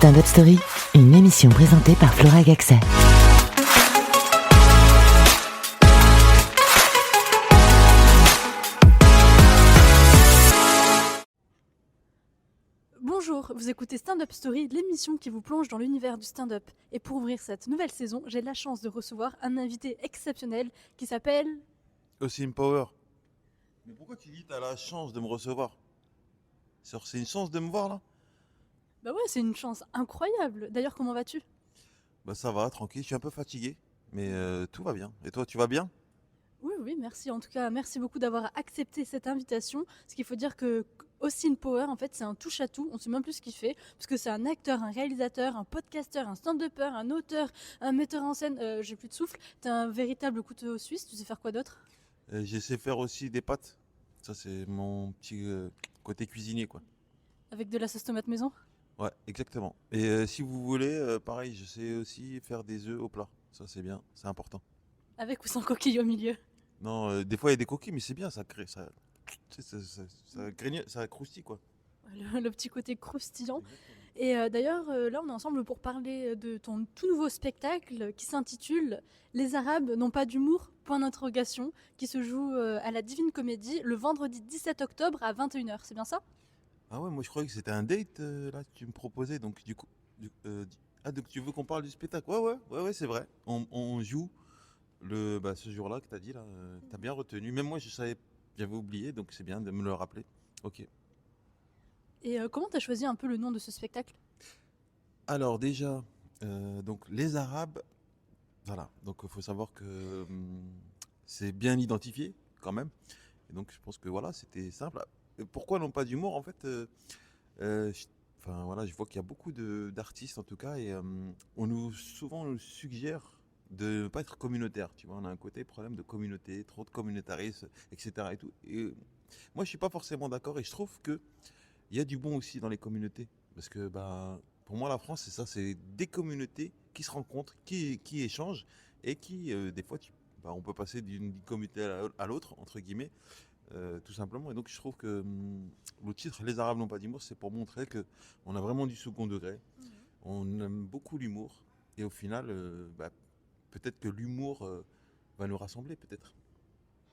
Stand-up Story, une émission présentée par Flora Gaxet. Bonjour, vous écoutez Stand-up Story, l'émission qui vous plonge dans l'univers du stand-up. Et pour ouvrir cette nouvelle saison, j'ai la chance de recevoir un invité exceptionnel qui s'appelle... Austin Power. Mais pourquoi tu dis t'as la chance de me recevoir? C'est une chance de me voir là? Bah ouais, c'est une chance incroyable. D'ailleurs, comment vas-tu? Bah ça va, tranquille, je suis un peu fatigué, mais tout va bien. Et toi, tu vas bien? Oui, merci. En tout cas, merci beaucoup d'avoir accepté cette invitation. Ce qu'il faut dire que Austin Power, en fait, c'est un touche-à-tout. On ne sait même plus ce qu'il fait, parce que c'est un acteur, un réalisateur, un podcasteur, un stand-upper, un auteur, un metteur en scène. J'ai plus de souffle. T'es un véritable couteau suisse. Tu sais faire quoi d'autre? J'essaie de faire aussi des pâtes. Ça, c'est mon petit côté cuisinier, quoi. Avec de la sauce tomate maison? Ouais, exactement. Et si vous voulez, pareil, je sais aussi faire des œufs au plat. Ça, c'est bien, c'est important. Avec ou sans coquille au milieu? Non, des fois, il y a des coquilles, mais c'est bien, ça crée, ça, tu sais, ça croustille, quoi. Le petit côté croustillant. Et d'ailleurs, là, on est ensemble pour parler de ton tout nouveau spectacle qui s'intitule Les Arabes n'ont pas d'humour, point d'interrogation, qui se joue à la Divine Comédie le vendredi 17 octobre à 21h. C'est bien ça? Ah ouais, moi, je croyais que c'était un date, là, que tu me proposais, donc du coup... donc tu veux qu'on parle du spectacle? Ouais, c'est vrai. On joue ce jour-là que t'as dit, là, t'as bien retenu. Même moi, j'avais oublié, donc c'est bien de me le rappeler. Ok. Et comment t'as choisi un peu le nom de ce spectacle? Alors déjà, donc les Arabes, voilà. Donc il faut savoir que c'est bien identifié quand même. Et donc je pense que voilà, c'était simple. Et pourquoi non pas d'humour en fait enfin voilà, je vois qu'il y a beaucoup d'artistes en tout cas et souvent on nous suggère de ne pas être communautaire. Tu vois, on a un côté problème de communauté, trop de communautarisme, etc. Et tout. Et moi je suis pas forcément d'accord et je trouve que il y a du bon aussi dans les communautés. Parce que bah, pour moi, la France, c'est ça, c'est des communautés qui se rencontrent, qui échangent et qui, des fois, on peut passer d'une communauté à l'autre, entre guillemets, tout simplement. Et donc, je trouve que le titre Les Arabes n'ont pas d'humour, c'est pour montrer qu'on a vraiment du second degré. On aime beaucoup l'humour. Et au final, peut-être que l'humour va nous rassembler, peut-être.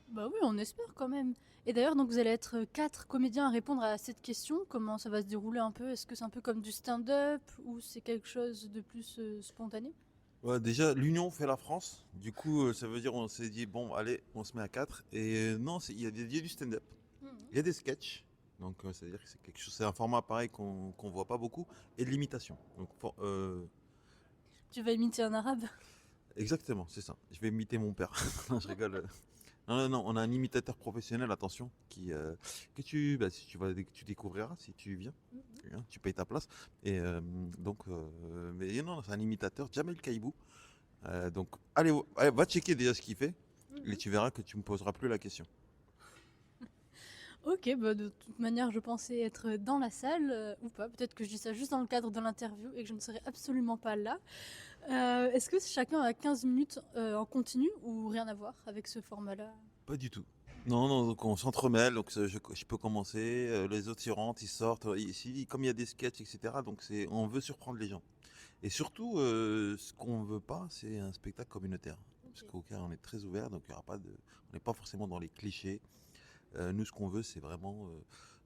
Bah oui, on espère quand même. Et d'ailleurs, donc vous allez être 4 comédiens à répondre à cette question. Comment ça va se dérouler un peu? Est-ce que c'est un peu comme du stand-up ou c'est quelque chose de plus spontané? Ouais, déjà, l'union fait la France. Du coup, ça veut dire on s'est dit, bon, allez, on se met à 4. Et non, il y a du stand-up, il y a des sketchs. Donc, ça veut dire que c'est un format pareil qu'on voit pas beaucoup. Et de l'imitation. Donc, Tu vas imiter un arabe? exactement, c'est ça. Je vais imiter mon père. Non, je rigole. Non, on a un imitateur professionnel, attention, si tu découvriras si tu viens. Hein, tu payes ta place. Et mais non, c'est un imitateur, Jamel Kaibou. Donc, allez, va checker déjà ce qu'il fait. Et tu verras que tu me poseras plus la question. Ok, bah de toute manière, je pensais être dans la salle ou pas. Peut-être que je dis ça juste dans le cadre de l'interview et que je ne serai absolument pas là. Est-ce que chacun a 15 minutes en continu ou rien à voir avec ce format-là? Pas du tout. Non, donc on s'entremêle, donc je peux commencer, les autres ils rentrent, ils sortent, ici, comme il y a des sketchs, etc. Donc on veut surprendre les gens. Et surtout, ce qu'on veut pas, c'est un spectacle communautaire. Parce qu'au cas, on est très ouvert, donc il y aura pas on n'est pas forcément dans les clichés. Nous, ce qu'on veut, c'est vraiment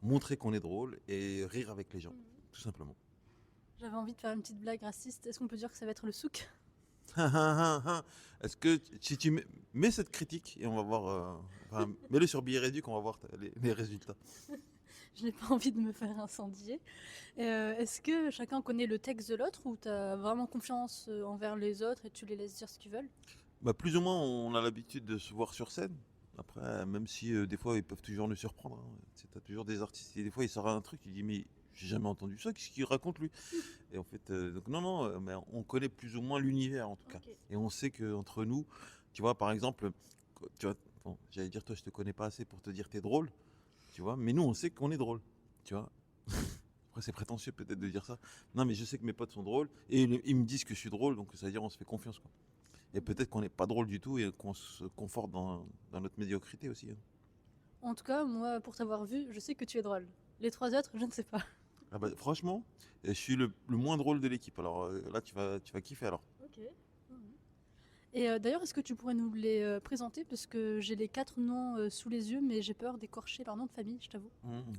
montrer qu'on est drôle et rire avec les gens, tout simplement. J'avais envie de faire une petite blague raciste. Est-ce qu'on peut dire que ça va être le souk? Est-ce que si tu mets cette critique et on va voir, mets-le sur Billet Réduit qu'on va voir les résultats. Je n'ai pas envie de me faire incendier. Est-ce que chacun connaît le texte de l'autre ou tu as vraiment confiance envers les autres et tu les laisses dire ce qu'ils veulent? Bah, plus ou moins, on a l'habitude de se voir sur scène. Après, même si des fois ils peuvent toujours nous surprendre. Hein. Tu as toujours des artistes et des fois il sort un truc, tu dis mais j'ai jamais entendu ça, qu'est-ce qu'il raconte lui? Et en fait, donc non, mais on connaît plus ou moins l'univers en tout cas. Ok. Et on sait qu'entre nous, tu vois, par exemple, tu vois, bon, j'allais dire toi je te connais pas assez pour te dire t'es drôle, tu vois, mais nous on sait qu'on est drôle, tu vois. Après c'est prétentieux peut-être de dire ça. Non mais je sais que mes potes sont drôles et ils me disent que je suis drôle, donc ça veut dire on se fait confiance quoi. Et peut-être qu'on n'est pas drôle du tout et qu'on se conforte dans notre médiocrité aussi. Hein. En tout cas, moi, pour t'avoir vu, je sais que tu es drôle. Les 3 autres, je ne sais pas. Ah bah, franchement, je suis le moins drôle de l'équipe. Alors là, tu vas kiffer alors. Ok. Mhm. Et d'ailleurs, est-ce que tu pourrais nous les présenter? Parce que j'ai les 4 noms sous les yeux, mais j'ai peur d'écorcher leur nom de famille, je t'avoue.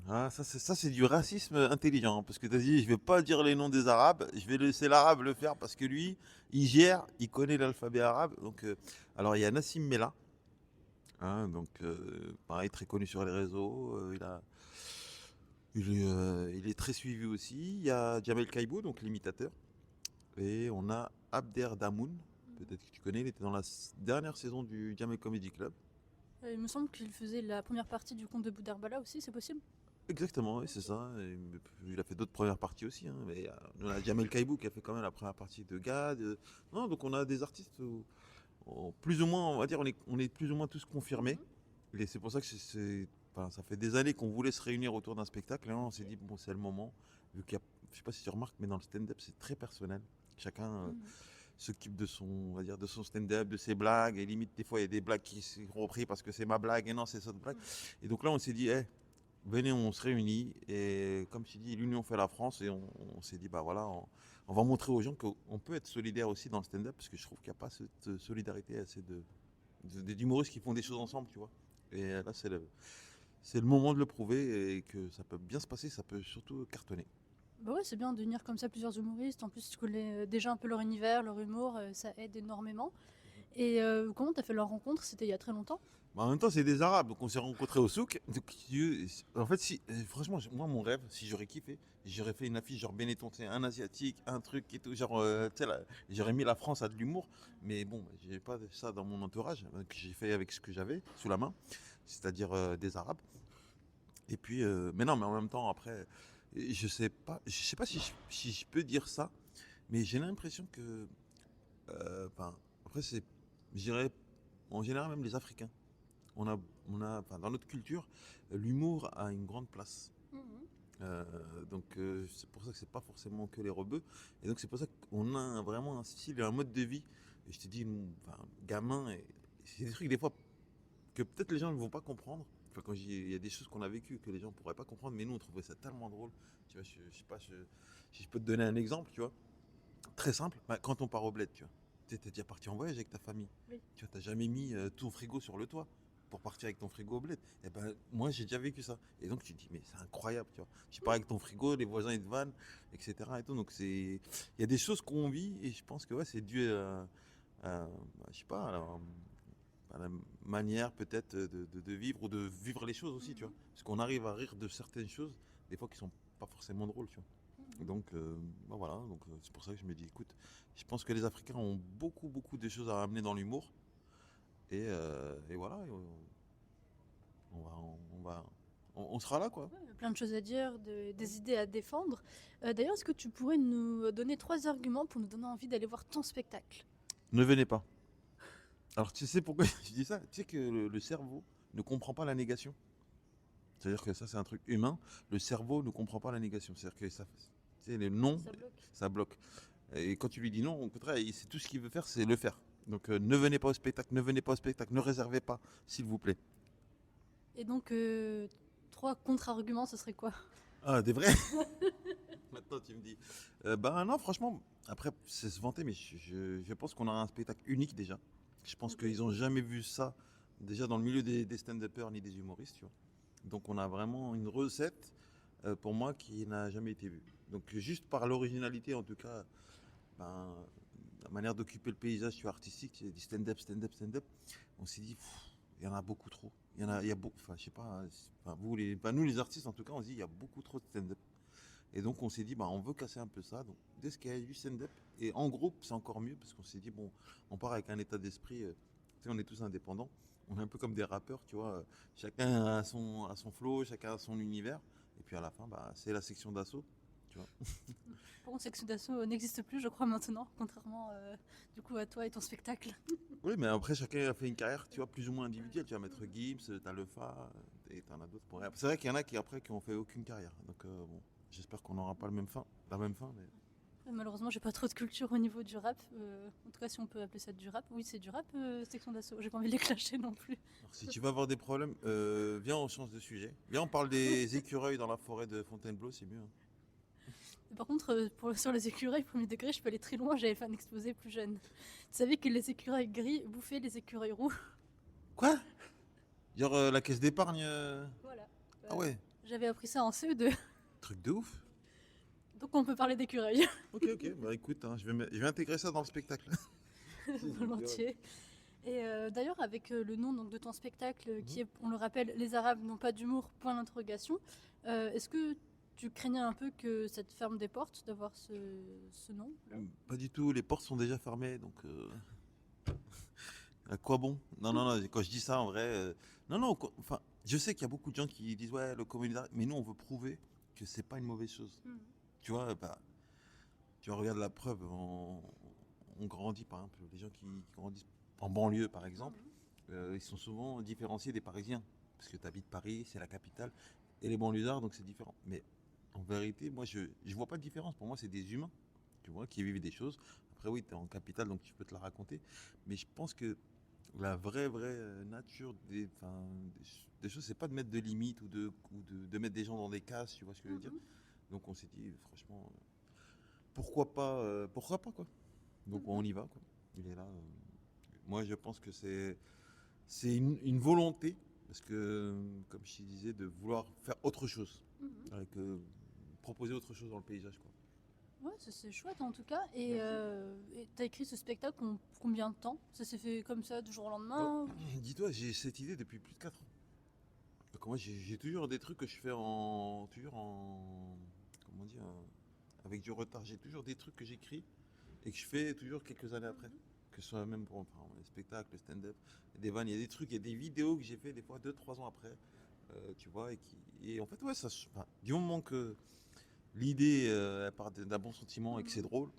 Ah, ça c'est du racisme intelligent, hein, parce que tu as dit, je vais pas dire les noms des Arabes, je vais laisser l'arabe le faire parce que lui, il gère, il connaît l'alphabet arabe. Donc, alors il y a Nassim Mella, hein, donc pareil, très connu sur les réseaux. Il est très suivi aussi. Il y a Jamel Kaibou, donc l'imitateur. Et on a Abder Damoun, peut-être que tu connais, il était dans la dernière saison du Jamel Comedy Club. Il me semble qu'il faisait la première partie du conte de Boudarbala aussi, c'est possible? Exactement, oui, c'est ça. Et il a fait d'autres premières parties aussi, hein, mais on a Jamel Kaibou qui a fait quand même la première partie de Gad. Non, donc on a des artistes plus ou moins, on va dire, on est plus ou moins tous confirmés. Et c'est pour ça que enfin, ça fait des années qu'on voulait se réunir autour d'un spectacle. Et là, on s'est dit, bon, c'est le moment. Vu qu'il y a, je sais pas si tu remarques, mais dans le stand-up, c'est très personnel. Chacun Mhm. s'occupe de son, on va dire, de son stand-up, de ses blagues. Et limite, des fois, il y a des blagues qui sont reprises parce que c'est ma blague et non, c'est cette blague. Et donc là, on s'est dit, venez, on se réunit. Et comme tu dis, l'union fait la France. Et on s'est dit, bah voilà, on va montrer aux gens qu'on peut être solidaire aussi dans le stand-up. Parce que je trouve qu'il n'y a pas cette solidarité assez d'humoristes qui font des choses ensemble, tu vois. Et là, c'est le moment de le prouver et que ça peut bien se passer, ça peut surtout cartonner. Bah ouais, c'est bien de unir comme ça plusieurs humoristes. En plus, tu connais déjà un peu leur univers, leur humour, ça aide énormément. Et comment t'as fait leur rencontre? C'était il y a très longtemps? Mais en même temps, c'est des Arabes, donc on s'est rencontrés au souk. Donc, en fait, si, franchement, moi, mon rêve, si j'aurais kiffé, j'aurais fait une affiche genre Benetton, tu sais, un asiatique, un truc et tout, genre, tu sais, j'aurais mis la France à de l'humour. Mais bon, j'ai pas ça dans mon entourage, donc j'ai fait avec ce que j'avais sous la main, c'est-à-dire des Arabes. Et puis, mais non, mais en même temps, après, je sais pas si je peux dire ça, mais j'ai l'impression que, enfin, après, je dirais, en général, même les Africains, on a, enfin, dans notre culture, l'humour a une grande place. Mhm. Euh, donc, c'est pour ça que c'est pas forcément que les rebeux. Et donc, c'est pour ça qu'on a vraiment un style et un mode de vie. Et je te dis, nous, enfin, gamin, c'est des trucs des fois que peut-être les gens ne vont pas comprendre. Enfin, il y a des choses qu'on a vécues que les gens ne pourraient pas comprendre, mais nous, on trouvait ça tellement drôle. Tu vois, je sais pas, si je peux te donner un exemple, tu vois. Très simple, bah, quand on part au bled, tu vois. Tu es déjà parti en voyage avec ta famille. Oui. Tu vois, t'as jamais mis ton frigo sur le toit pour partir avec ton frigo au bled. Et ben, moi, j'ai déjà vécu ça. Et donc, tu te dis, mais c'est incroyable, tu vois. Tu pars avec ton frigo, les voisins, ils te vannent, etc. Et tout. Donc, il y a des choses qu'on vit et je pense que ouais, c'est dû je sais pas, à la manière peut-être de vivre ou de vivre les choses aussi, tu vois. Parce qu'on arrive à rire de certaines choses, des fois qui sont pas forcément drôles, tu vois. Donc, bah voilà, donc c'est pour ça que je me dis, écoute, je pense que les Africains ont beaucoup, beaucoup de choses à ramener dans l'humour. Et voilà, on sera là, quoi. Ouais, plein de choses à dire, des idées à défendre. D'ailleurs, est-ce que tu pourrais nous donner 3 arguments pour nous donner envie d'aller voir ton spectacle? Ne venez pas. Alors, tu sais pourquoi je dis ça? Tu sais que le cerveau ne comprend pas la négation. C'est-à-dire que ça, c'est un truc humain. Le cerveau ne comprend pas la négation. C'est-à-dire que ça, tu sais, les non, Ça bloque. ça bloque. Et quand tu lui dis non, au contraire, c'est tout ce qu'il veut faire, c'est le faire. Donc, ne venez pas au spectacle, ne venez pas au spectacle, ne réservez pas, s'il vous plaît. Et donc, 3 contre-arguments, ce serait quoi? Ah, des vrais? Maintenant, tu me dis. Bah non, franchement, après, c'est se vanter, mais je pense qu'on a un spectacle unique déjà. Je pense qu'ils n'ont jamais vu ça, déjà dans le milieu des stand-uppers ni des humoristes, tu vois. Donc, on a vraiment une recette, pour moi, qui n'a jamais été vue. Donc, juste par l'originalité, en tout cas, ben, la manière d'occuper le paysage, tu vois, artistique, c'est du stand-up, stand-up, stand-up. On s'est dit, pff, il y en a beaucoup trop. Il y a beaucoup, enfin, je sais pas, enfin, nous, les artistes, en tout cas, on se dit, il y a beaucoup trop de stand-up. Et donc on s'est dit, bah, on veut casser un peu ça. Donc dès qu'il y a du stand-up, et en groupe, c'est encore mieux parce qu'on s'est dit, bon, on part avec un état d'esprit, tu sais, on est tous indépendants. On est un peu comme des rappeurs, tu vois. Chacun a son flow, chacun a son univers. Et puis à la fin, bah, c'est la section d'assaut, tu vois. Par contre, Section d'Assaut n'existe plus, je crois, maintenant, contrairement du coup à toi et ton spectacle. Oui, mais après, chacun a fait une carrière, tu vois, plus ou moins individuelle. Tu vas mettre Gibbs, t'as Lefa, et t'en as d'autres. C'est vrai qu'il y en a qui, après, qui ont fait aucune carrière. Donc, bon, j'espère qu'on n'aura pas la même fin. Mais... Malheureusement, j'ai pas trop de culture au niveau du rap. En tout cas, si on peut appeler ça du rap. Oui, c'est du rap, Section d'Assaut. J'ai pas envie de les clasher non plus. Alors, si tu vas avoir des problèmes, viens, on change de sujet. Viens, on parle des écureuils dans la forêt de Fontainebleau, c'est mieux, hein. Par contre, sur les écureuils, premier degré, je peux aller très loin. J'avais fait un exposé plus jeune. Tu savais que les écureuils gris bouffaient les écureuils roux? Quoi? Genre la caisse d'épargne. Voilà. Ah ouais, J'avais appris ça en CE2. truc de ouf. Donc on peut parler d'écureuils. Ok, ok, bah écoute, hein, je vais intégrer ça dans le spectacle. Volontiers. Et d'ailleurs, avec le nom donc, de ton spectacle, qui Mhm. est, on le rappelle, Les Arabes n'ont pas d'humour, point d'interrogation, est-ce que tu craignais un peu que ça te ferme des portes d'avoir ce nom là? Pas du tout, les portes sont déjà fermées, donc à quoi bon? Non, non, non, quand je dis ça en vrai, non, non, enfin, je sais qu'il y a beaucoup de gens qui disent ouais, le communautarisme, mais nous on veut prouver que c'est pas une mauvaise chose. Mhm. Tu vois, bah, tu vois, regarde la preuve, on grandit par exemple, les gens qui grandissent en banlieue par exemple, ils sont souvent différenciés des Parisiens, parce que tu habites Paris, c'est la capitale, et les banlieusards, donc c'est différent. Mais en vérité, moi je vois pas de différence, pour moi c'est des humains, tu vois, qui vivent des choses. Après oui, tu es en capitale, donc tu peux te la raconter, mais je pense que la vraie nature des choses, c'est pas de mettre de limites ou de mettre des gens dans des cases, tu vois ce que je veux dire. Mhm. Donc on s'est dit, franchement, pourquoi pas quoi. Donc on y va quoi. Il est là. Moi je pense que c'est une volonté, parce que comme je te disais, de vouloir faire autre chose, Mhm. avec proposer autre chose dans le paysage quoi. Ouais, ça, c'est chouette en tout cas. Et Merci. t'as écrit ce spectacle en combien de temps? Ça s'est fait comme ça du jour au Alors, lendemain? dis-toi, j'ai cette idée depuis plus de 4 ans. Donc moi j'ai toujours des trucs que je fais comment dire, avec du retard. J'ai toujours des trucs que j'écris et que je fais toujours quelques années après. Que ce soit même pour enfin, les spectacles, le stand-up, des vannes, il y a des trucs, il y a des vidéos que j'ai fait des fois 2 3 ans après, tu vois, et en fait, ouais, enfin, du moment que l'idée elle part d'un bon sentiment et que c'est drôle,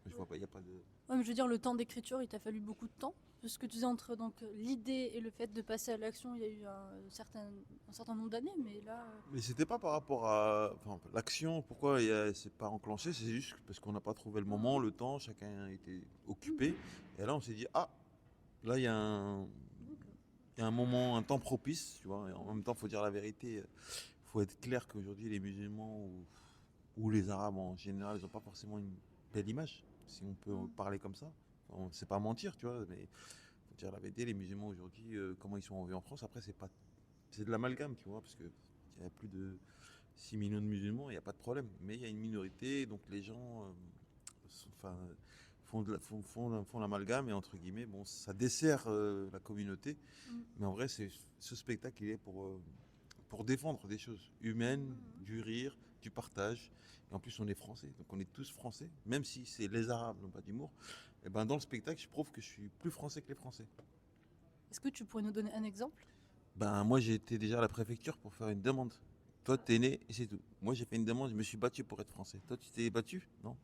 je vois pas, il n'y a pas de. Ouais, mais je veux dire, le temps d'écriture, il t'a fallu beaucoup de temps. Parce que tu disais entre donc l'idée et le fait de passer à l'action, il y a eu un certain nombre d'années, mais là. Mais c'était pas par rapport à enfin, l'action, pourquoi c'est pas enclenché, c'est juste parce qu'on n'a pas trouvé le moment, le temps, chacun était occupé. Et là, on s'est dit, ah, là, il y a un moment, un temps propice, tu vois. Et en même temps, faut dire la vérité, faut être clair qu'aujourd'hui, les musulmans ou les arabes en général, ils n'ont pas forcément une belle image, si on peut parler comme ça. C'est pas mentir, tu vois, mais faut dire la vérité, les musulmans aujourd'hui, comment ils sont vus en France, après, c'est de l'amalgame, tu vois, parce que il y a plus de 6 millions de musulmans, il n'y a pas de problème. Mais il y a une minorité, donc les gens enfin, font l'amalgame et entre guillemets, bon, ça dessert la communauté. Mm. Mais en vrai, ce spectacle, il est pour défendre des choses humaines, du rire, du partage. Et en plus, on est français, donc on est tous français, même si c'est les Arabes, non pas d'humour. Et ben dans le spectacle, je prouve que je suis plus français que les Français. Est-ce que tu pourrais nous donner un exemple? Ben moi, j'ai été déjà à la préfecture pour faire une demande. Toi, t'es né et c'est tout. Moi, j'ai fait une demande, je me suis battu pour être français. Toi, tu t'es battu? Non?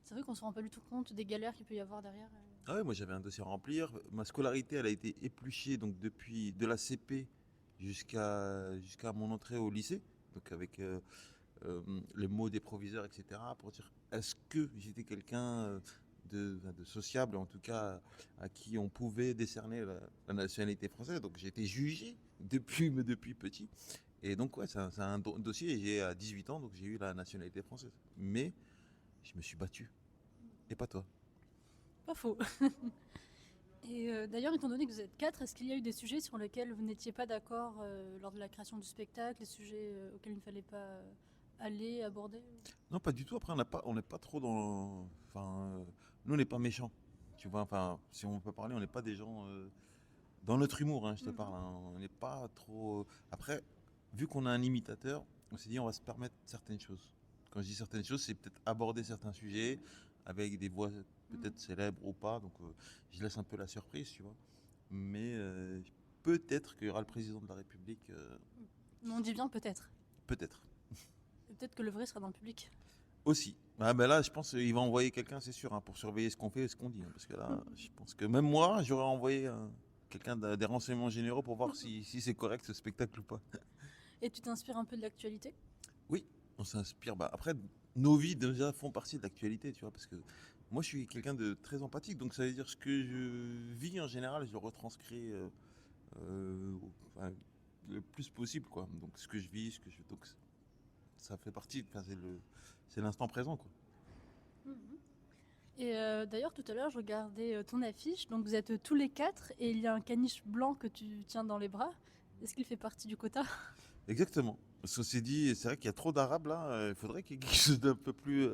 C'est vrai qu'on se rend pas du tout compte des galères qu'il peut y avoir derrière. Ah ouais, moi j'avais un dossier à remplir. Ma scolarité, elle a été épluchée donc depuis de la CP jusqu'à mon entrée au lycée, donc avec euh, les mots des proviseurs, etc. pour dire est-ce que j'étais quelqu'un de sociable, en tout cas à qui on pouvait décerner la nationalité française. Donc j'ai été jugé depuis petit. Et donc ouais, c'est un dossier. J'ai à 18 ans, donc j'ai eu la nationalité française. Mais je me suis battu. Et pas toi. Pas faux. Et d'ailleurs, étant donné que vous êtes quatre, est-ce qu'il y a eu des sujets sur lesquels vous n'étiez pas d'accord lors de la création du spectacle, des sujets auxquels il ne fallait pas aller, aborder? Non, pas du tout. Après, on n'est pas trop dans. Enfin, nous, on n'est pas méchants. Tu vois, enfin, si on peut parler, on n'est pas des gens. Dans notre humour, hein, je te parle. Hein, on n'est pas trop. Après, vu qu'on a un imitateur, on s'est dit, on va se permettre certaines choses. Quand je dis certaines choses, c'est peut-être aborder certains sujets avec des voix peut-être célèbres ou pas. Donc, je laisse un peu la surprise, tu vois. Mais peut-être qu'il y aura le président de la République. Mais on dit bien peut-être. Peut-être. Et peut-être que le vrai sera dans le public. Aussi. Ah ben là, je pense qu'il va envoyer quelqu'un, c'est sûr, hein, pour surveiller ce qu'on fait et ce qu'on dit. Hein, parce que là, je pense que même moi, j'aurais envoyé quelqu'un des renseignements généraux pour voir si c'est correct ce spectacle ou pas. Et tu t'inspires un peu de l'actualité? Oui, on s'inspire. Bah, après, nos vies déjà font partie de l'actualité, tu vois, parce que moi, je suis quelqu'un de très empathique, donc ça veut dire ce que je vis en général, je le retranscris enfin, le plus possible, quoi. Donc ce que je vis, donc ça fait partie, enfin, c'est l'instant présent, quoi. Mhm. Et d'ailleurs, tout à l'heure, je regardais ton affiche. Donc, vous êtes tous les quatre et il y a un caniche blanc que tu tiens dans les bras. Est-ce qu'il fait partie du quota? Exactement. Ceci dit, c'est vrai qu'il y a trop d'Arabes là. Il faudrait qu'il y ait quelque chose d'un peu plus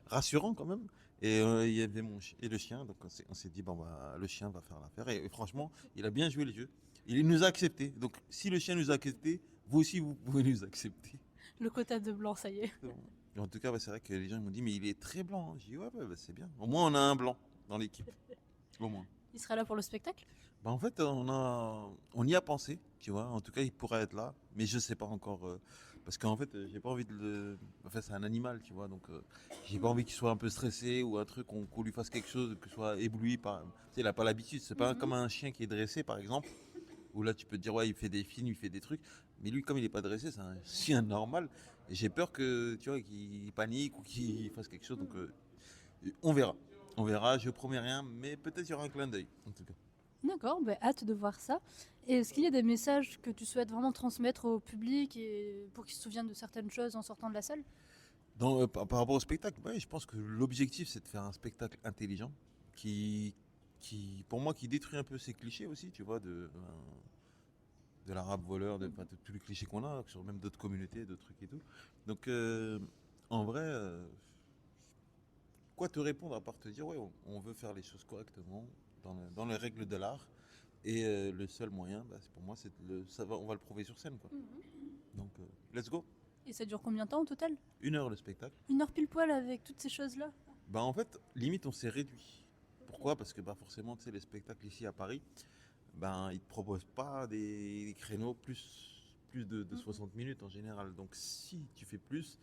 rassurant quand même. Et il y avait et le chien. Donc on s'est dit, bon, bah, le chien va faire l'affaire. Et franchement, il a bien joué le jeu. Il nous a acceptés. Donc si le chien nous a acceptés, vous aussi, vous pouvez nous accepter. Le quota de blanc, ça y est. Et en tout cas, ouais, c'est vrai que les gens ils m'ont dit, mais il est très blanc, hein. J'ai dit, ouais, ouais, bah, c'est bien. Au moins, on a un blanc dans l'équipe. Au moins. Il sera là pour le spectacle? Bah, en fait, on y a pensé, tu vois. En tout cas, il pourrait être là, mais je sais pas encore. Parce qu'en fait, j'ai pas envie de le. Enfin, c'est un animal, tu vois. Donc, j'ai pas envie qu'il soit un peu stressé ou un truc, qu'on lui fasse quelque chose, que soit ébloui par. Tu sais, il a pas l'habitude. C'est pas Mhm. comme un chien qui est dressé, par exemple, où là, tu peux te dire, ouais, il fait des films, il fait des trucs. Mais lui, comme il est pas dressé, c'est un chien normal. Et j'ai peur que, tu vois, qu'il panique ou qu'il fasse quelque chose. Donc, on verra. On verra. Je promets rien, mais peut-être il y aura un clin d'œil, en tout cas. D'accord, bah, hâte de voir ça. Et est-ce qu'il y a des messages que tu souhaites vraiment transmettre au public et pour qu'il se souvienne de certaines choses en sortant de la salle? Par rapport au spectacle, ouais, je pense que l'objectif c'est de faire un spectacle intelligent qui, pour moi, qui détruit un peu ces clichés aussi, tu vois, de l'arabe voleur, enfin, de tous les clichés qu'on a sur même d'autres communautés, d'autres trucs et tout. Donc, en vrai, quoi te répondre à part te dire, ouais, on veut faire les choses correctement dans les règles de l'art. Et le seul moyen, bah, pour moi, on va le prouver sur scène, quoi. Donc, let's go. Et ça dure combien de temps au total? 1 heure le spectacle. 1 heure pile poil avec toutes ces choses-là? Bah en fait, limite on s'est réduit. Pourquoi? Parce que bah forcément, tu sais, les spectacles ici à Paris, ben ils te proposent pas des créneaux plus de 60 minutes en général. Donc si tu fais plus,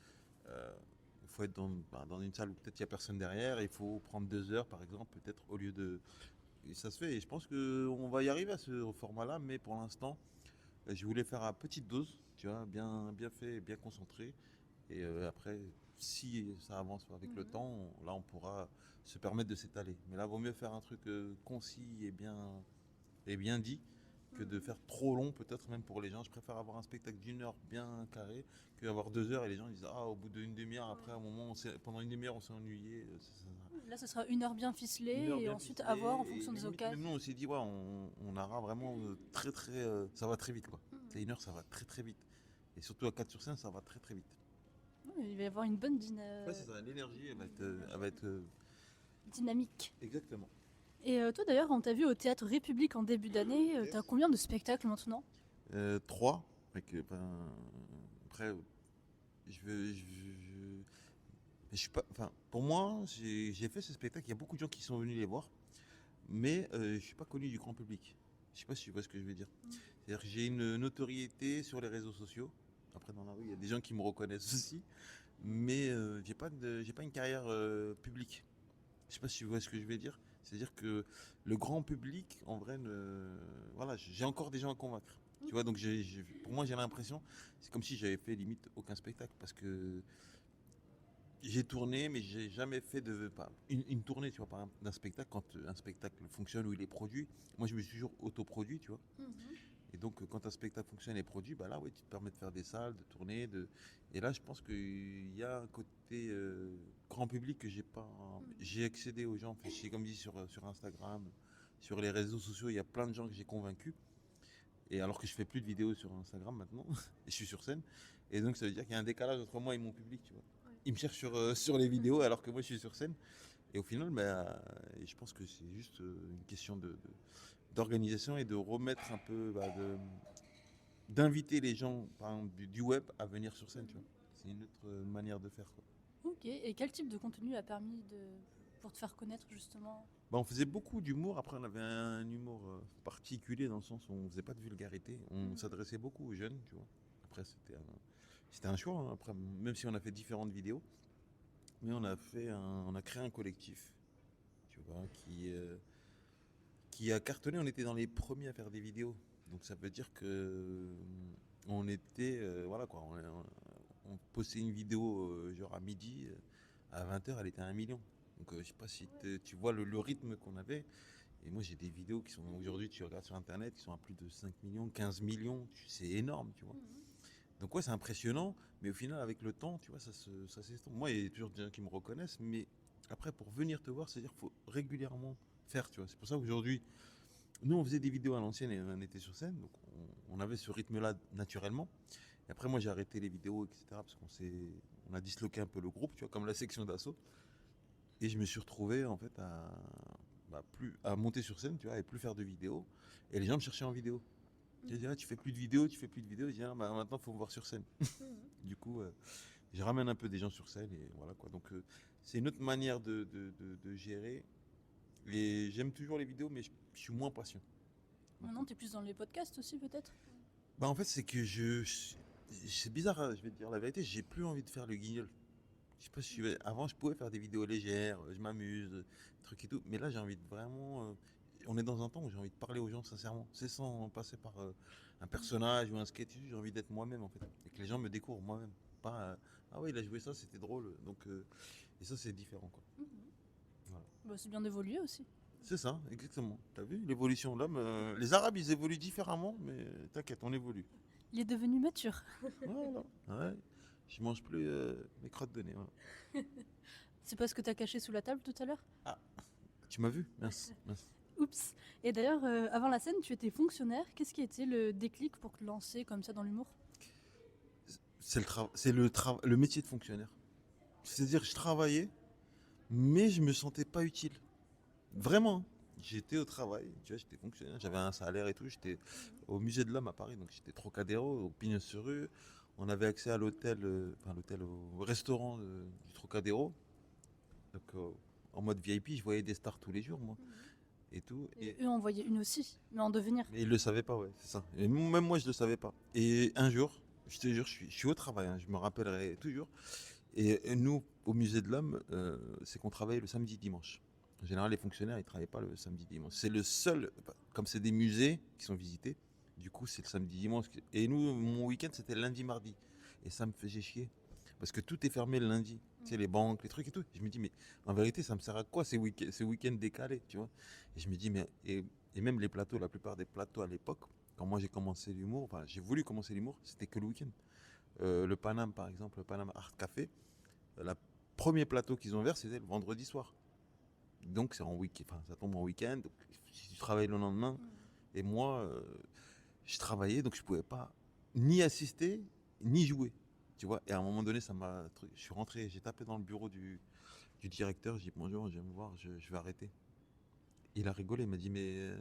il faut être dans une salle où peut-être il n'y a personne derrière, il faut prendre 2 heures par exemple, peut-être au lieu de. Et ça se fait, et je pense qu'on va y arriver à ce format-là, mais pour l'instant, je voulais faire à petite dose, tu vois, bien fait, bien concentré. Et après, si ça avance avec le temps, là, on pourra se permettre de s'étaler. Mais là, vaut mieux faire un truc concis et bien dit que de faire trop long, peut-être même pour les gens. Je préfère avoir un spectacle d'1 heure bien carré qu'avoir 2 heures et les gens disent ah, au bout d'une demi-heure, après, à un moment, pendant une demi-heure, on s'est ennuyé. Là, ce sera 1 heure bien ficelée 1 heure et bien ensuite ficelée. à voir en Et fonction des limite, occasions. même nous, on s'est dit, ouais, on aura vraiment très, très. Ça va très vite, quoi. C'est 1 heure, ça va très, très vite. Et surtout à 4 sur 5, ça va très, très vite. Il va y avoir une bonne Ouais, c'est ça, l'énergie, elle va être dynamique. exactement. Et toi d'ailleurs, on t'a vu au Théâtre République en début d'année. T'as combien de spectacles maintenant? 3. Après, je veux. Je suis pas. Enfin, pour moi, j'ai fait ce spectacle. Il y a beaucoup de gens qui sont venus les voir, mais je suis pas connu du grand public. Je sais pas si tu vois ce que je veux dire. C'est-à-dire que j'ai une notoriété sur les réseaux sociaux. Après, dans la rue, il y a des gens qui me reconnaissent aussi, mais j'ai pas une carrière publique. Je sais pas si tu vois ce que je veux dire. C'est-à-dire que le grand public, en vrai, voilà, j'ai encore des gens à convaincre. Tu vois, donc pour moi, j'ai l'impression, c'est comme si j'avais fait limite aucun spectacle parce que j'ai tourné, mais j'ai jamais fait pas, une tournée, tu vois, par exemple, d'un spectacle. Quand un spectacle fonctionne ou il est produit, moi, je me suis toujours autoproduit, tu vois. Et donc, quand un spectacle fonctionne et est produit, bah là, ouais, tu te permets de faire des salles, de tourner. Et là, je pense qu'il y a un côté grand public que j'ai pas. J'ai accédé aux gens. Enfin, c'est comme dit sur Instagram, sur les réseaux sociaux, il y a plein de gens que j'ai convaincus. Et alors que je fais plus de vidéos sur Instagram maintenant, et je suis sur scène. Et donc, ça veut dire qu'il y a un décalage entre moi et mon public, tu vois. Ils me cherchent sur les vidéos alors que moi, je suis sur scène. Et au final, bah, je pense que c'est juste une question d'organisation et de remettre un peu, d'inviter les gens par exemple, du web à venir sur scène, tu vois. C'est une autre manière de faire, quoi. Ok, et quel type de contenu a permis pour te faire connaître justement? Bah, on faisait beaucoup d'humour. Après, on avait un humour particulier dans le sens où on faisait pas de vulgarité. On s'adressait beaucoup aux jeunes, tu vois. Après, c'était un choix, hein. Après, même si on a fait différentes vidéos, mais on a créé un collectif, tu vois, qui a cartonné. On était dans les premiers à faire des vidéos. Donc ça veut dire que on était, voilà quoi, on postait une vidéo genre à midi, à 20 h elle était à 1 million. Donc je sais pas si tu vois le rythme qu'on avait. Et moi j'ai des vidéos qui sont aujourd'hui, tu regardes sur internet, qui sont à plus de 5 millions, 15 millions, c'est énorme, tu vois. Donc ouais, c'est impressionnant, mais au final, avec le temps, tu vois, ça s'estompe. Moi, il y a toujours des gens qui me reconnaissent, mais après, pour venir te voir, c'est-à-dire qu'il faut régulièrement faire, tu vois. C'est pour ça qu'aujourd'hui, nous, on faisait des vidéos à l'ancienne et on était sur scène, donc on avait ce rythme-là naturellement. Et après, moi, j'ai arrêté les vidéos, etc., parce on a disloqué un peu le groupe, tu vois, comme la section d'assaut. Et je me suis retrouvé, en fait, à monter sur scène, tu vois, et plus faire de vidéos. Et les gens me cherchaient en vidéo. Ils disaient, ah, tu fais plus de vidéos, tu fais plus de vidéos. Je dis, ah, bah, maintenant, il faut me voir sur scène. Du coup, je ramène un peu des gens sur scène et voilà quoi. Donc, c'est une autre manière de gérer. Et j'aime toujours les vidéos, mais je suis moins patient. Maintenant, t'es plus dans les podcasts aussi, peut-être? Bah, en fait, c'est que c'est bizarre, hein, je vais te dire la vérité, j'ai plus envie de faire le guignol. Je sais pas si avant, je pouvais faire des vidéos légères, je m'amuse, trucs et tout. Mais là, j'ai envie de vraiment. On est dans un temps où j'ai envie de parler aux gens sincèrement. C'est sans passer par un personnage ou un sketch. J'ai envie d'être moi-même en fait. Et que les gens me découvrent moi-même. Pas ah ouais, il a joué ça, c'était drôle. Donc, et ça, c'est différent quoi. Voilà. Bah, c'est bien d'évoluer aussi. C'est ça, exactement. T'as vu l'évolution de l'homme les Arabes, ils évoluent différemment, mais t'inquiète, on évolue. Il est devenu mature. Voilà. Ouais. Je mange plus mes crottes de nez. Voilà. C'est pas ce que t'as caché sous la table tout à l'heure? Ah, tu m'as vu? Mince, mince. Oups. Et d'ailleurs, avant la scène, tu étais fonctionnaire. Qu'est-ce qui a été le déclic pour te lancer comme ça dans l'humour? C'est le métier de fonctionnaire. C'est-à-dire que je travaillais, mais je me sentais pas utile. Vraiment. J'étais au travail, tu vois, j'étais fonctionnaire, j'avais un salaire et tout, j'étais au musée de l'homme à Paris, donc j'étais Trocadéro, au Pignon-sur-Rue. On avait accès à l'hôtel, au restaurant du Trocadéro. Donc en mode VIP, je voyais des stars tous les jours, moi, et tout. Et eux en voyaient une aussi, mais en devenir. Mais ils le savaient pas, ouais, c'est ça. Et même moi, je le savais pas. Et un jour, je te jure, je suis au travail, hein, je me rappellerai toujours. Et nous, au musée de l'homme, c'est qu'on travaille le samedi dimanche. En général, les fonctionnaires, ils ne travaillent pas le samedi dimanche. C'est le seul, comme c'est des musées qui sont visités, du coup, c'est le samedi dimanche. Et nous, mon week-end, c'était lundi, mardi. Et ça me faisait chier. Parce que tout est fermé le lundi. Tu sais, les banques, les trucs et tout. Je me dis, mais en vérité, ça me sert à quoi ces week-ends décalés, tu vois? Et je me dis, mais. Et même les plateaux, la plupart des plateaux à l'époque, quand moi j'ai commencé l'humour, enfin, j'ai voulu commencer l'humour, c'était que le week-end. Le Paname, par exemple, le Paname Art Café, le premier plateau qu'ils ont ouvert, c'était le vendredi soir. Donc c'est en week enfin, ça tombe en week-end. Donc, si tu travailles le lendemain, et moi, je travaillais, donc je pouvais pas ni assister, ni jouer. Tu vois, et à un moment donné, je suis rentré, j'ai tapé dans le bureau du directeur, j'ai dit bonjour, je viens me voir, je vais arrêter. Il a rigolé, il m'a dit, mais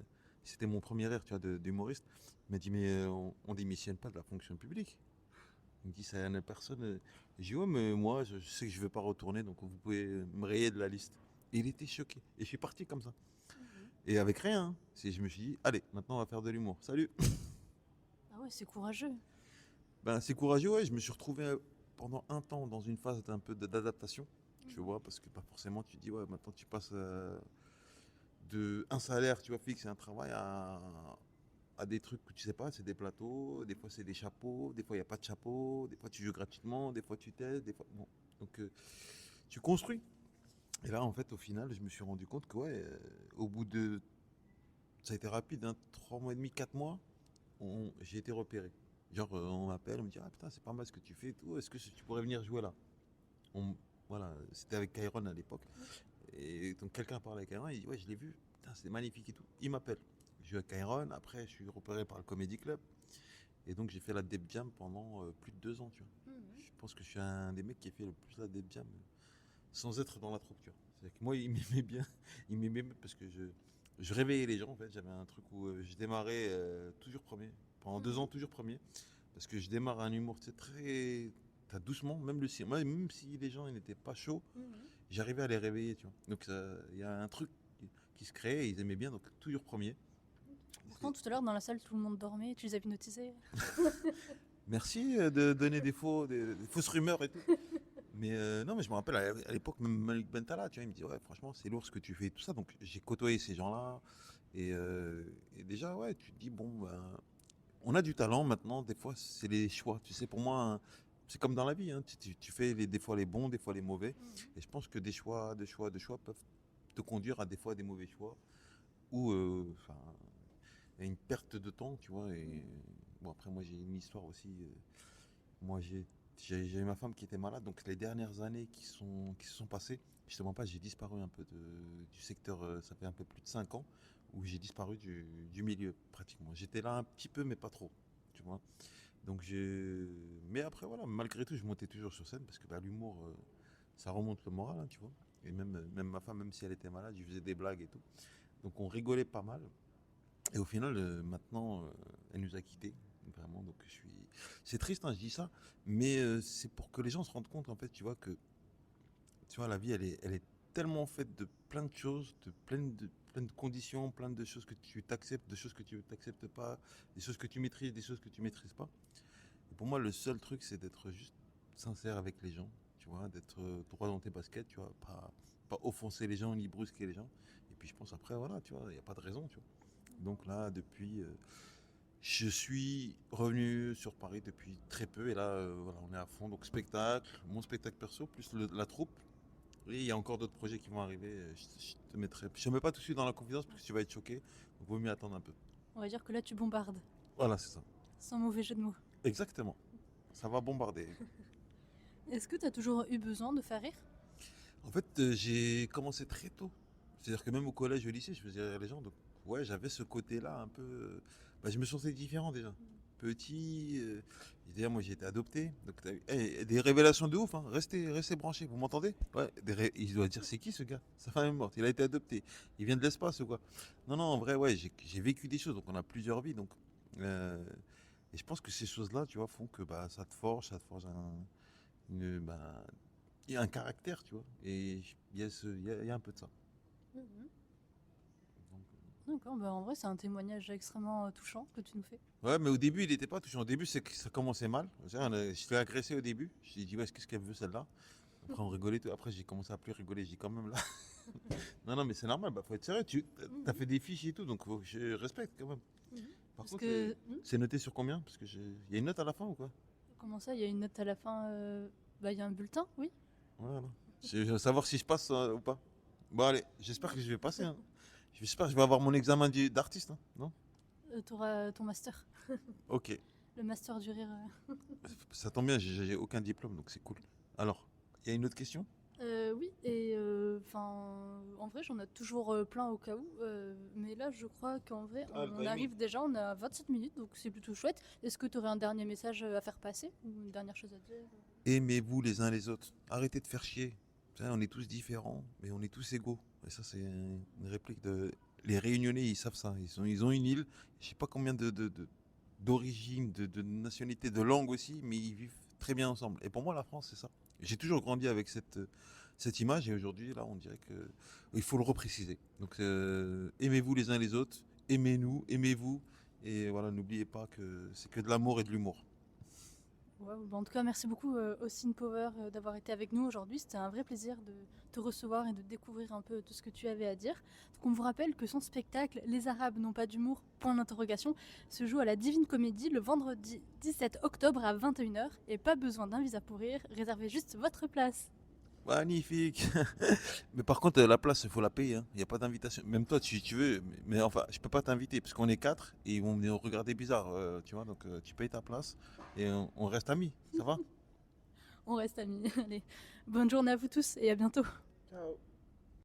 c'était mon premier rire, tu vois, d'humoriste. Il m'a dit, mais on démissionne pas de la fonction publique. Il me dit, ça n'a personne. J'ai dit, ouais, mais moi, je sais que je ne vais pas retourner, donc vous pouvez me rayer de la liste. Et il était choqué. Et je suis parti comme ça. Et avec rien, hein. Je me suis dit, allez, maintenant on va faire de l'humour. Salut. Ah ouais, c'est courageux. Ben, c'est courageux, ouais. Je me suis retrouvé pendant un temps dans une phase un peu d'adaptation. Tu vois, parce que pas forcément, tu dis, ouais, maintenant tu passes de un salaire, tu vois, fixe et un travail à des trucs que tu sais pas, c'est des plateaux, des fois c'est des chapeaux, des fois il n'y a pas de chapeau, des fois tu joues gratuitement, des fois tu t'aides, des fois. Bon. Donc tu construis. Et là, en fait, au final, je me suis rendu compte que, ouais, au bout de. Ça a été rapide, hein, 3 mois et demi, 4 mois, j'ai été repéré. Genre, on m'appelle, on me dit, ah putain, c'est pas mal ce que tu fais et tout, est-ce que tu pourrais venir jouer là? Voilà, c'était avec Kairon à l'époque. Et donc, quelqu'un parlait avec Kairon, il dit, ouais, je l'ai vu, putain, c'est magnifique et tout. Il m'appelle. Je joue à Kairon, après, je suis repéré par le Comedy Club. Et donc, j'ai fait la Deb Jam pendant plus de 2 ans, tu vois. Je pense que je suis un des mecs qui a fait le plus la Deb Jam sans être dans la troupe, tu vois. C'est-à-dire que moi, il m'aimait bien, il m'aimait parce que je réveillais les gens, en fait. J'avais un truc où je démarrais toujours premier, pendant 2 ans, toujours premier, parce que je démarre un humour, tu sais, très. T'as doucement, moi, même si les gens ils n'étaient pas chauds, j'arrivais à les réveiller, tu vois. Donc, il y a un truc qui se créait, et ils aimaient bien, donc toujours premier. Pourtant, tout à l'heure, dans la salle, tout le monde dormait. Tu les as hypnotisés. Merci de donner des fausses rumeurs et tout. Mais non, mais je me rappelle à l'époque, même Malik Bentala, tu vois, il me dit, ouais, franchement, c'est lourd ce que tu fais et tout ça. Donc, j'ai côtoyé ces gens-là. Et déjà, ouais, tu te dis, bon, ben, on a du talent maintenant. Des fois, c'est les choix. Tu sais, pour moi, hein, c'est comme dans la vie. Hein, tu fais des fois les bons, des fois les mauvais. Et je pense que des choix peuvent te conduire à des fois des mauvais choix. Ou, enfin, il y a une perte de temps, tu vois. Et bon, après, moi, j'ai une histoire aussi. Moi, j'ai eu ma femme qui était malade, donc les dernières années qui se sont passées, je te mens pas, j'ai disparu un peu du secteur, ça fait un peu plus de 5 ans, où j'ai disparu du milieu, pratiquement. J'étais là un petit peu, mais pas trop, tu vois. Donc mais après, voilà, malgré tout, je montais toujours sur scène, parce que bah, l'humour, ça remonte le moral, hein, tu vois. Et même ma femme, même si elle était malade, je faisais des blagues et tout. Donc on rigolait pas mal. Et au final, maintenant, elle nous a quittés, vraiment. Donc c'est triste, hein, je dis ça, mais c'est pour que les gens se rendent compte, en fait, tu vois, que tu vois, la vie, elle est tellement faite de plein de choses, plein de conditions, plein de choses que tu t'acceptes, de choses que tu t'acceptes pas, des choses que tu maîtrises, des choses que tu maîtrises pas. Et pour moi, le seul truc, c'est d'être juste sincère avec les gens, tu vois, d'être droit dans tes baskets, tu vois, pas offenser les gens ni brusquer les gens. Et puis je pense après, voilà, tu vois, il n'y a pas de raison, tu vois. Donc là, je suis revenu sur Paris depuis très peu et là, voilà, on est à fond. Donc spectacle, mon spectacle perso, plus la troupe. Et il y a encore d'autres projets qui vont arriver. Je te mettrai. Je ne mets pas tout de suite dans la confidence parce que tu vas être choqué. Donc vaut mieux attendre un peu. On va dire que là, tu bombardes, Voilà, c'est ça. sans mauvais jeu de mots. Exactement. Ça va bombarder. Est-ce que tu as toujours eu besoin de faire rire? En fait, j'ai commencé très tôt. C'est-à-dire que même au collège et au lycée, je faisais rire les gens. Donc, ouais, j'avais ce côté-là un peu. Bah, je me sentais différent déjà. Petit. D'ailleurs, moi, j'ai été adopté. Donc, t'as vu. Des révélations de ouf. Hein. Restez branchés. Vous m'entendez? Ouais. Il doit dire c'est qui ce gars? Sa femme est morte. Il a été adopté. Il vient de l'espace ou quoi? Non, non, en vrai, ouais, j'ai vécu des choses. Donc, on a plusieurs vies. Donc, euh, et je pense que ces choses-là, tu vois, font que bah, ça te forge bah, il y a un caractère, tu vois. Et il y a un peu de ça. Mhm. Donc, D'accord, bah en vrai, c'est un témoignage extrêmement touchant que tu nous fais. ouais, mais au début, il n'était pas touchant. Au début, c'est que ça commençait mal. Je l'ai agressé au début. Je lui ai dit, ouais, qu'est-ce qu'elle veut celle-là? Après, on rigolait. Tout. Après, j'ai commencé à plus rigoler. J'ai dit, quand même, là. Non, non, mais c'est normal. Bah, faut être sérieux. Tu as Mhm. fait des fiches et tout. Donc, je respecte quand même. Mhm. Par Parce contre, que. c'est noté sur combien? Parce que il y a une note à la fin ou quoi? Comment ça, il y a une note à la fin Bah, il y a un bulletin, oui. Voilà. Je veux savoir si je passe ou pas. Bon, allez. J'espère que je vais passer. Hein. J'espère que je vais avoir mon examen d'artiste. Hein. Non? T'auras ton master. Ok. Le master du rire. Ça tombe bien, j'ai aucun diplôme, donc c'est cool. Alors, il y a une autre question? Oui, et enfin, en vrai, j'en ai toujours plein au cas où. Mais là, je crois qu'en vrai, Ah, le on timing. arrive déjà, on a 27 minutes, donc c'est plutôt chouette. Est-ce que tu aurais un dernier message à faire passer ou une dernière chose à dire? Aimez-vous les uns les autres. Arrêtez de faire chier. Tu sais, on est tous différents, mais on est tous égaux. Et ça, c'est une réplique de. Les Réunionnais, ils savent ça. Ils ont une île. Je sais pas combien d'origines, de nationalités, de langues aussi, mais ils vivent très bien ensemble. Et pour moi, la France, c'est ça. J'ai toujours grandi avec cette image, et aujourd'hui, là, on dirait que il faut le repréciser. Donc, aimez-vous les uns les autres, aimez-nous, aimez-vous, et voilà, n'oubliez pas que c'est que de l'amour et de l'humour. Ouais, bah, en tout cas, merci beaucoup Austin Power d'avoir été avec nous aujourd'hui. C'était un vrai plaisir de te recevoir et de découvrir un peu tout ce que tu avais à dire. Donc, on vous rappelle que son spectacle Les Arabes n'ont pas d'humour, point d'interrogation, se joue à la Divine Comédie le vendredi 17 octobre à 21 h. Et pas besoin d'un visa pour rire, réservez juste votre place. Magnifique. Mais par contre, la place, il faut la payer. Hein. Il n'y a pas d'invitation. Même toi, si tu veux. Mais enfin, je peux pas t'inviter parce qu'on est quatre et ils vont me regarder bizarre. Tu vois, donc tu payes ta place et on reste amis. Ça va? On reste amis. Allez, bonne journée à vous tous et à bientôt. Ciao.